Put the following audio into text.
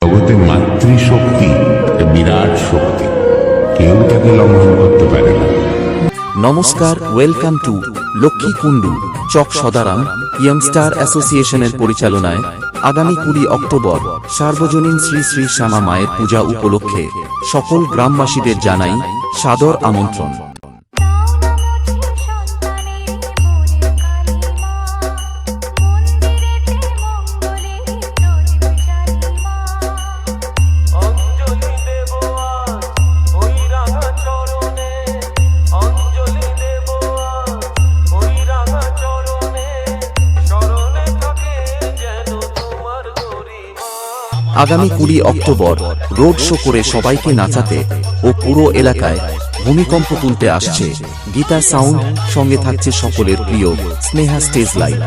জগতে মাতৃশক্তি বিরাট শক্তি, কেউ তাকে লঙ্ঘন করতে পারে না। নমস্কার, welcome to Lakshmi Kundu Chak Sadaram youngster অ্যাসোসিয়েশনের পরিচালনায় আগামী 20 অক্টোবর সার্বজনীন শ্রী শ্রী শ্যামা মায়ের পূজা উপলক্ষে সকল গ্রামবাসীদের জানাই সাদর আমন্ত্রণ। আগামী 20 অক্টোবর রোড শো করে সবাইকে নাচাতে ও পুরো এলাকায় ভূমিকম্প তুলতে আসছে গীতা সাউন্ড, সঙ্গে থাকছে সকলের প্রিয় স্নেহা স্টেজ লাইট।